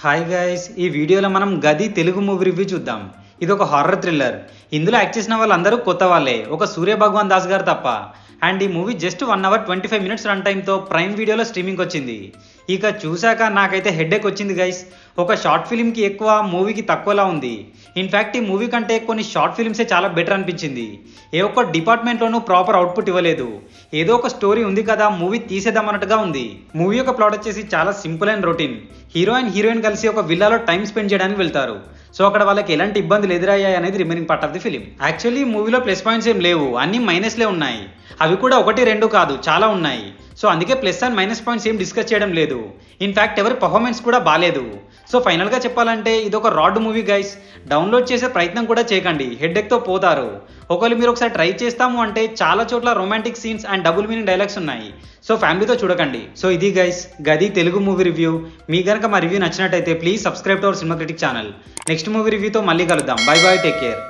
Hi guys, ఈ వీడియోలో మనం గది తెలుగు మూవీ రివ్యూ చూద్దాం. ఇది ఒక హారర్ థ్రిల్లర్. ఇందులో యాక్ట్ చేసిన వాళ్ళందరూ కొత్త వాళ్ళే, ఒక సూర్య భగవాన్ దాస్ గారు తప్ప. అండ్ ఈ movie just 1 hour 25 minutes run టైంతో ప్రైమ్ వీడియోలో స్ట్రీమింగ్ వచ్చింది. ఇక చూశాక నాకైతే హెడ్ఏక్ వచ్చింది గైస్. ఒక షార్ట్ ఫిలింకి ఎక్కువ, మూవీకి తక్కువలా ఉంది. ఇన్ఫ్యాక్ట్ ఈ మూవీ కంటే కొన్ని షార్ట్ ఫిల్మ్సే చాలా బెటర్ అనిపించింది. ఏ ఒక్క డిపార్ట్మెంట్లోనూ ప్రాపర్ అవుట్పుట్ ఇవ్వలేదు. ఏదో ఒక స్టోరీ ఉంది కదా, మూవీ తీసేద్దాం అన్నట్టుగా ఉంది. మూవీ యొక్క ప్లాట్ వచ్చేసి చాలా simple and routine. Hero and heroine కలిసి ఒక విల్లాలో టైం స్పెండ్ చేయడానికి వెళ్తారు. సో అక్కడ వాళ్ళకి ఎలాంటి ఇబ్బందులు ఎదురయ్యాయి అనేది remaining part of the film. Actually మూవీలో ప్లస్ పాయింట్స్ ఏం లేవు, అన్ని మైనస్లే ఉన్నాయి. అవి కూడా 1-2 కాదు, చాలా ఉన్నాయి. సో అందుకే ప్లస్ అండ్ మైనస్ పాయింట్స్ ఏం డిస్కస్ చేయడం లేదు. ఇన్ఫ్యాక్ట్ ఎవరి పర్ఫార్మెన్స్ కూడా బాగాలేదు. సో ఫైనల్గా చెప్పాలంటే ఇది ఒక రాడ్ మూవీ గైస్. డౌన్లోడ్ చేసే ప్రయత్నం కూడా చేయకండి, హెడ్ఏక్తో పోతారు. ఒకవేళ మీరు ఒకసారి ట్రై చేస్తాము అంటే చాలా చోట్ల romantic scenes and double meaning dialogues ఉన్నాయి. సో ఫ్యామిలీతో చూడకండి. సో ఇది గైస్ గది తెలుగు మూవీ రివ్యూ. మీ కనుక మా రివ్యూ నచ్చినట్టయితే please subscribe to our cinema critic channel. Next movie రివ్యూతో మళ్ళీ కలుద్దాం. Bye bye, take care.